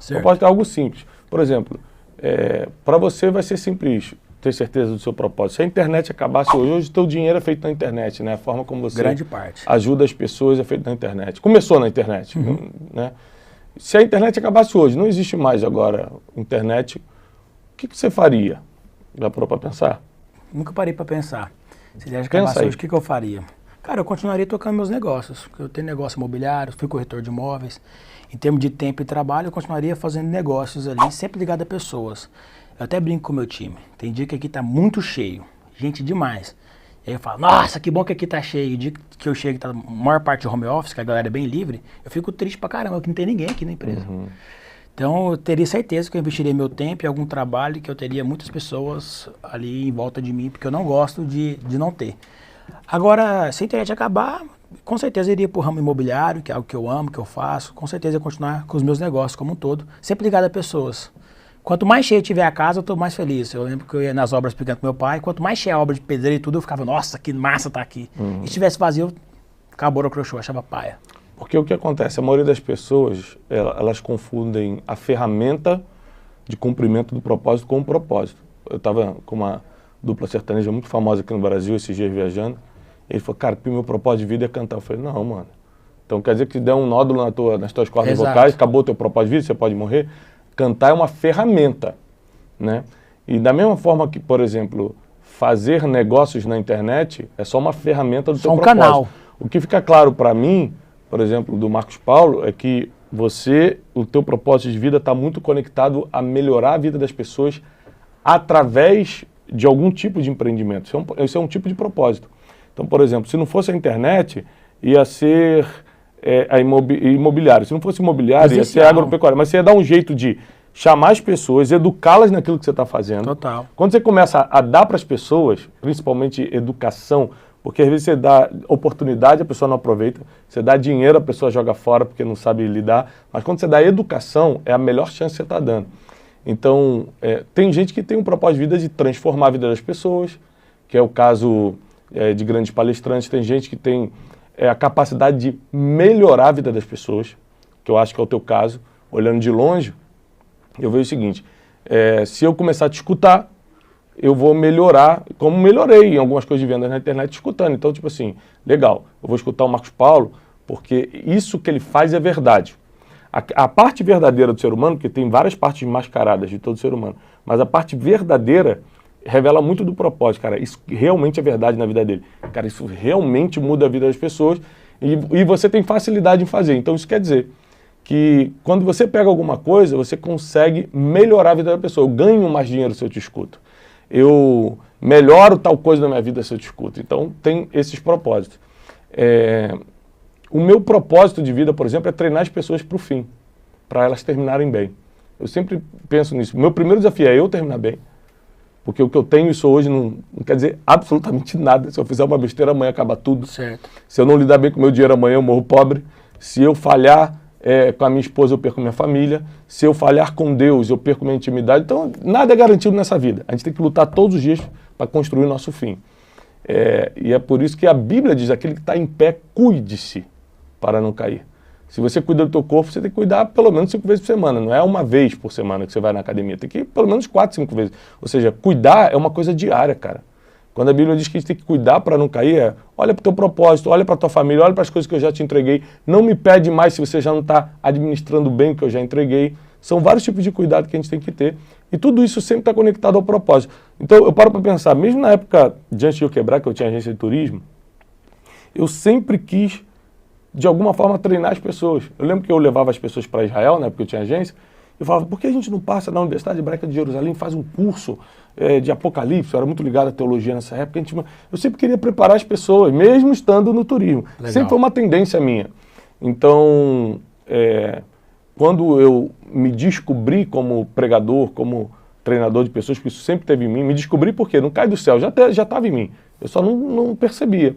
Certo. Propósito é algo simples. Por exemplo, para você vai ser simples ter certeza do seu propósito. Se a internet acabasse hoje o teu dinheiro é feito na internet, né? A forma como você Grande parte. ajuda as pessoas é feito na internet. Começou na internet, né? Se a internet acabasse hoje, não existe mais agora internet, o que você faria? Já parou para pensar? Nunca parei para pensar. Se a acabasse hoje, o que eu faria? Cara, eu continuaria tocando meus negócios. Eu tenho negócio imobiliário, fui corretor de imóveis. Em termos de tempo e trabalho, eu continuaria fazendo negócios ali, sempre ligado a pessoas. Eu até brinco com o meu time. Tem dia que aqui tá muito cheio, gente demais. E aí eu falo, nossa, que bom que aqui tá cheio. O dia que eu chego, tá a maior parte de home office, que a galera é bem livre, eu fico triste pra caramba, que não tem ninguém aqui na empresa. Então, eu teria certeza que eu investiria meu tempo em algum trabalho que eu teria muitas pessoas ali em volta de mim, porque eu não gosto de não ter. Agora, se a internet acabar, com certeza eu iria pro ramo imobiliário, que é algo que eu amo, que eu faço. Com certeza eu ia continuar com os meus negócios como um todo, sempre ligado a pessoas. Quanto mais cheio tiver a casa, eu tô mais feliz. Eu lembro que eu ia nas obras pequenas com meu pai, quanto mais cheia a obra de pedreiro e tudo, eu ficava, nossa, que massa tá aqui. E se estivesse vazio, acabou o crochô, achava paia. Porque o que acontece? A maioria das pessoas, elas confundem a ferramenta de cumprimento do propósito com o propósito. Eu estava com uma dupla sertaneja muito famosa aqui no Brasil, esses dias viajando. Ele falou, cara, o meu propósito de vida é cantar. Eu falei, não, mano. Então quer dizer que der um nódulo nas tuas cordas vocais, acabou o teu propósito de vida, você pode morrer? Cantar é uma ferramenta, né? E da mesma forma que, por exemplo, fazer negócios na internet é só uma ferramenta do teu propósito. Canal. O que fica claro para mim, por exemplo, do Marcos Paulo, é que o teu propósito de vida está muito conectado a melhorar a vida das pessoas através de algum tipo de empreendimento. Isso é um tipo de propósito. Então, por exemplo, se não fosse a internet, ia ser imobiliário. Se não fosse imobiliário, ia ser agropecuário. Mas você ia dar um jeito de chamar as pessoas, educá-las naquilo que você está fazendo. Total. Quando você começa a dar para as pessoas, principalmente educação, porque às vezes você dá oportunidade, a pessoa não aproveita, você dá dinheiro, a pessoa joga fora porque não sabe lidar, mas quando você dá educação, é a melhor chance que você está dando. Então, tem gente que tem um propósito de vida de transformar a vida das pessoas, que é o caso de grandes palestrantes, tem gente que tem a capacidade de melhorar a vida das pessoas, que eu acho que é o teu caso. Olhando de longe, eu vejo o seguinte, se eu começar a te escutar, eu vou melhorar, como melhorei em algumas coisas de vendas na internet escutando. Então, tipo assim, legal, eu vou escutar o Marcos Paulo, porque isso que ele faz é verdade. A parte verdadeira do ser humano, porque tem várias partes mascaradas de todo ser humano, mas a parte verdadeira revela muito do propósito, cara. Isso realmente é verdade na vida dele. Cara, isso realmente muda a vida das pessoas e você tem facilidade em fazer. Então, isso quer dizer que quando você pega alguma coisa, você consegue melhorar a vida da pessoa. Eu ganho mais dinheiro se eu te escuto. Eu melhoro tal coisa na minha vida se eu te escuto. Então, tem esses propósitos. O meu propósito de vida, por exemplo, é treinar as pessoas para o fim, para elas terminarem bem. Eu sempre penso nisso. O meu primeiro desafio é eu terminar bem, porque o que eu tenho isso hoje não quer dizer absolutamente nada. Se eu fizer uma besteira, amanhã acaba tudo. Certo. Se eu não lidar bem com o meu dinheiro, amanhã eu morro pobre. Se eu falhar com a minha esposa, eu perco minha família. Se eu falhar com Deus, eu perco minha intimidade. Então, nada é garantido nessa vida. A gente tem que lutar todos os dias para construir o nosso fim. E é por isso que a Bíblia diz, aquele que está em pé, cuide-se para não cair. Se você cuida do teu corpo, você tem que cuidar pelo menos 5 vezes por semana. Não é uma vez por semana que você vai na academia. Tem que ir pelo menos 4, 5 vezes. Ou seja, cuidar é uma coisa diária, cara. Quando a Bíblia diz que a gente tem que cuidar para não cair, olha para o teu propósito, olha para a tua família, olha para as coisas que eu já te entreguei. Não me pede mais se você já não está administrando bem o que eu já entreguei. São vários tipos de cuidado que a gente tem que ter. E tudo isso sempre está conectado ao propósito. Então eu paro para pensar, mesmo na época de antes de eu quebrar, que eu tinha agência de turismo, eu sempre quis, de alguma forma, treinar as pessoas. Eu lembro que eu levava as pessoas para Israel, na época que eu tinha agência, eu falava, por que a gente não passa na Universidade Hebraica de Jerusalém, faz um curso de Apocalipse? Eu era muito ligado à teologia nessa época. Eu sempre queria preparar as pessoas, mesmo estando no turismo. Legal. Sempre foi uma tendência minha. Então, quando eu me descobri como pregador, como treinador de pessoas, porque isso sempre teve em mim, me descobri porque não cai do céu, já estava em mim. Eu só não percebia.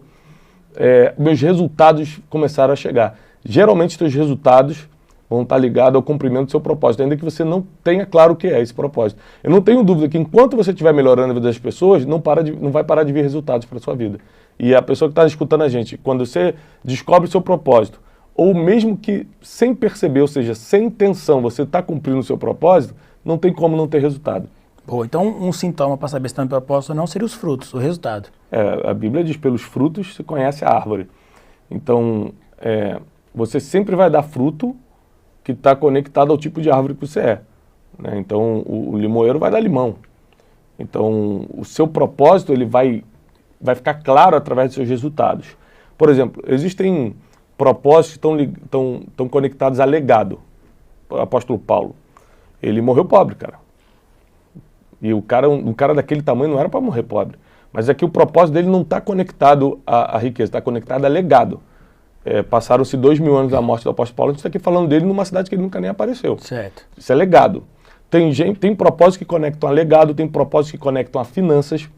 Meus resultados começaram a chegar. Geralmente, seus resultados vão estar ligados ao cumprimento do seu propósito, ainda que você não tenha claro o que é esse propósito. Eu não tenho dúvida que enquanto você estiver melhorando a vida das pessoas, não vai parar de vir resultados para a sua vida. E a pessoa que está escutando a gente, quando você descobre o seu propósito, ou mesmo que sem perceber, ou seja, sem intenção, você está cumprindo o seu propósito, não tem como não ter resultado. Boa, então um sintoma para saber se está no propósito ou não seria os frutos, o resultado. A Bíblia diz, pelos frutos se conhece a árvore. Então, você sempre vai dar fruto que está conectado ao tipo de árvore que você é. Né? Então, o limoeiro vai dar limão. Então, o seu propósito ele vai ficar claro através dos seus resultados. Por exemplo, existem propósitos que estão conectados a legado. O apóstolo Paulo, ele morreu pobre, cara. E um cara daquele tamanho não era para morrer pobre. Mas aqui o propósito dele não está conectado à riqueza, está conectado a legado. Passaram-se 2000 anos da morte do apóstolo Paulo, a gente está aqui falando dele numa cidade que ele nunca nem apareceu. Certo. Isso é legado. Tem propósitos que conectam a legado, tem propósitos que conectam a finanças.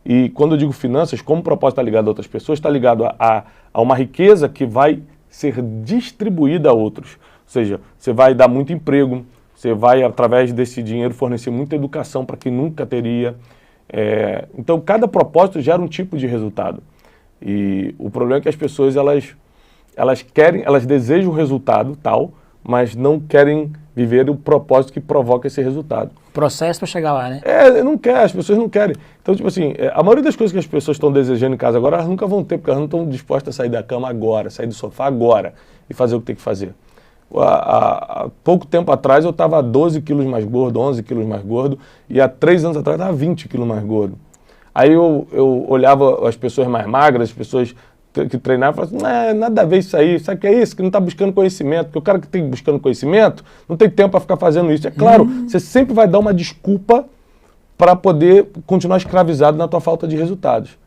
E quando eu digo finanças, como o propósito está ligado a outras pessoas, está ligado a uma riqueza que vai ser distribuída a outros. Ou seja, você vai dar muito emprego, você vai, através desse dinheiro, fornecer muita educação para quem nunca teria. Então, cada propósito gera um tipo de resultado. E o problema é que as pessoas, elas desejam o resultado tal, mas não querem viver o propósito que provoca esse resultado. Processo para chegar lá, né? Não quer, as pessoas não querem. Então, tipo assim, a maioria das coisas que as pessoas estão desejando em casa agora, elas nunca vão ter, porque elas não estão dispostas a sair da cama agora, sair do sofá agora e fazer o que tem que fazer. Há pouco tempo atrás eu estava 12 quilos mais gordo, 11 quilos mais gordo, e há 3 anos atrás eu estava 20 quilos mais gordo. Aí eu olhava as pessoas mais magras, as pessoas que treinavam, e falava assim, nada a ver isso aí, sabe o que é isso? Que não está buscando conhecimento, porque o cara que tem buscando conhecimento não tem tempo para ficar fazendo isso. É claro, você sempre vai dar uma desculpa para poder continuar escravizado na tua falta de resultados.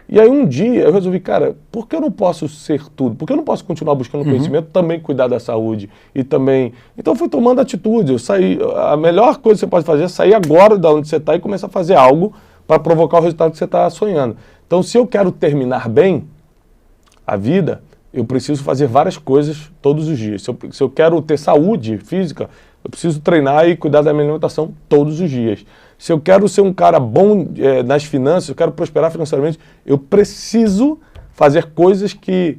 E aí um dia eu resolvi, cara, por que eu não posso ser tudo? Por que eu não posso continuar buscando conhecimento, também cuidar da saúde e também... Então eu fui tomando atitude, eu saí, a melhor coisa que você pode fazer é sair agora de onde você está e começar a fazer algo para provocar o resultado que você está sonhando. Então se eu quero terminar bem a vida, eu preciso fazer várias coisas todos os dias. Se eu quero ter saúde física, eu preciso treinar e cuidar da minha alimentação todos os dias. Se eu quero ser um cara bom nas finanças, eu quero prosperar financeiramente, eu preciso fazer coisas que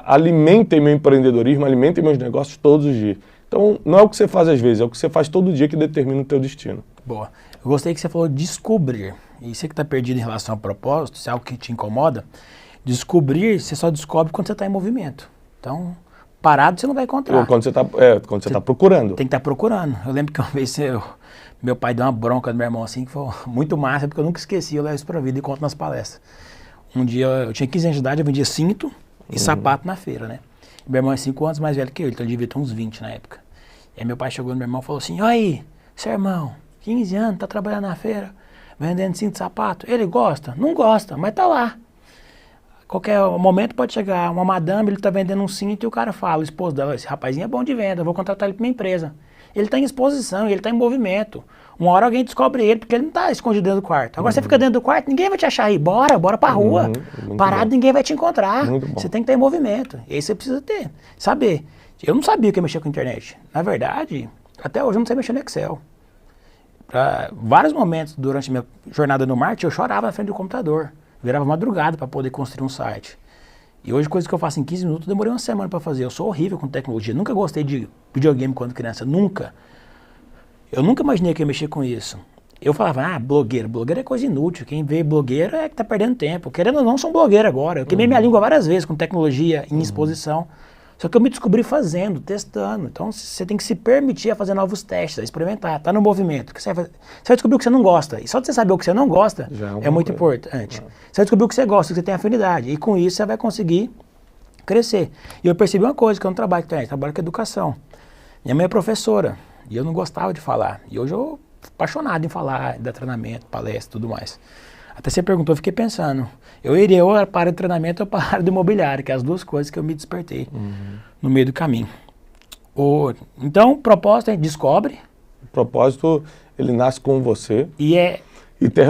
alimentem meu empreendedorismo, alimentem meus negócios todos os dias. Então, não é o que você faz às vezes, é o que você faz todo dia que determina o teu destino. Boa. Eu gostei que você falou descobrir. E você que está perdido em relação ao propósito, se é algo que te incomoda, descobrir, você só descobre quando você está em movimento. Então, parado você não vai encontrar. Quando você está procurando. Tem que estar procurando. Eu lembro que uma vez meu pai deu uma bronca do meu irmão assim, que foi muito massa, porque eu nunca esqueci, eu levo isso pra vida e conto nas palestras. Um dia, eu tinha 15 anos de idade, eu vendia cinto e sapato na feira, né? E meu irmão é 5 anos mais velho que eu, então ele devia ter uns 20 na época. E aí meu pai chegou no meu irmão e falou assim, olha aí, seu irmão, 15 anos, tá trabalhando na feira, vendendo cinto e sapato. Ele gosta? Não gosta, mas tá lá. Qualquer momento pode chegar uma madame, ele tá vendendo um cinto e o cara fala, o esposo dela, esse rapazinho é bom de venda, eu vou contratar ele pra minha empresa. Ele está em exposição, ele está em movimento. Uma hora alguém descobre ele, porque ele não está escondido dentro do quarto. Agora você fica dentro do quarto, ninguém vai te achar aí. Bora pra rua. Parado, ninguém vai te encontrar. Você tem que estar em movimento. E aí você precisa saber. Eu não sabia que ia mexer com a internet. Na verdade, até hoje eu não sei mexer no Excel. Pra vários momentos durante a minha jornada no marketing, eu chorava na frente do computador. Virava madrugada para poder construir um site. E hoje, coisa que eu faço em 15 minutos, eu demorei uma semana para fazer. Eu sou horrível com tecnologia. Nunca gostei de videogame quando criança. Nunca. Eu nunca imaginei que ia mexer com isso. Eu falava, blogueiro. Blogueiro é coisa inútil. Quem vê blogueiro é que tá perdendo tempo. Querendo ou não, sou um blogueiro agora. Eu queimei minha língua várias vezes com tecnologia em exposição. Só que eu me descobri fazendo, testando. Então, você tem que se permitir a fazer novos testes, a experimentar. Tá no movimento. Você vai descobrir o que você não gosta. E só de você saber o que você não gosta é muito importante. Você vai descobrir o que você gosta, o que você tem afinidade. E com isso, você vai conseguir crescer. E eu percebi uma coisa, que eu não trabalho com internet, eu trabalho com educação. Minha mãe é professora. E eu não gostava de falar. E hoje eu sou apaixonado em falar, dar treinamento, palestra e tudo mais. Até você perguntou, eu fiquei pensando. Eu iria ou para a área de treinamento ou para a área do imobiliário, que é as duas coisas que eu me despertei no meio do caminho. Então, o propósito é descobre. O propósito, ele nasce com você.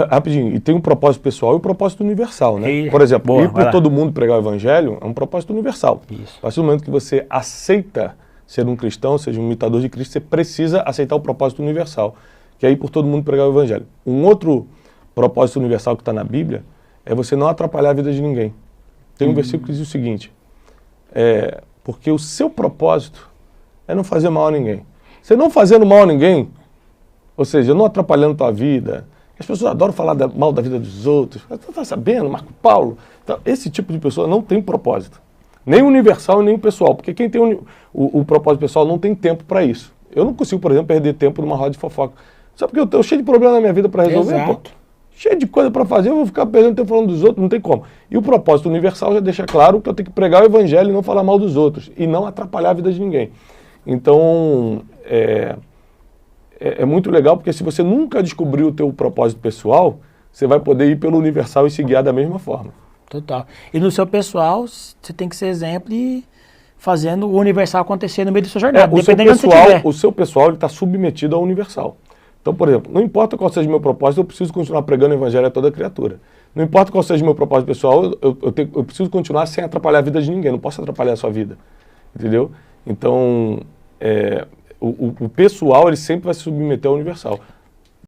Rapidinho, e tem um propósito pessoal e um propósito universal, né? Por exemplo, ir por todo mundo pregar o evangelho é um propósito universal. Isso. A partir do momento que você aceita ser um cristão, seja um imitador de Cristo, você precisa aceitar o propósito universal, que é ir por todo mundo pregar o evangelho. Um outro propósito universal que está na Bíblia é você não atrapalhar a vida de ninguém. Tem um versículo que diz o seguinte, Porque o seu propósito é não fazer mal a ninguém. Você não fazendo mal a ninguém, ou seja, não atrapalhando a tua vida. As pessoas adoram falar mal da vida dos outros. Você está sabendo, Marco Paulo? Então, esse tipo de pessoa não tem propósito. Nem universal e nem pessoal. Porque quem tem o propósito pessoal não tem tempo para isso. Eu não consigo, por exemplo, perder tempo numa roda de fofoca. Só porque eu estou cheio de problema na minha vida para resolver, pô. Cheio de coisa para fazer, eu vou ficar perdendo tempo falando dos outros, não tem como. E o propósito universal já deixa claro que eu tenho que pregar o evangelho e não falar mal dos outros. E não atrapalhar a vida de ninguém. Então, é muito legal, porque se você nunca descobriu o teu propósito pessoal, você vai poder ir pelo universal e se guiar da mesma forma. Total. E no seu pessoal, você tem que ser exemplo e fazendo o universal acontecer no meio da sua jornada, dependendo de onde você estiver. O seu pessoal está submetido ao universal. Então, por exemplo, não importa qual seja o meu propósito, eu preciso continuar pregando o evangelho a toda criatura. Não importa qual seja o meu propósito pessoal, eu preciso continuar sem atrapalhar a vida de ninguém, não posso atrapalhar a sua vida. Entendeu? Então, o pessoal ele sempre vai se submeter ao universal.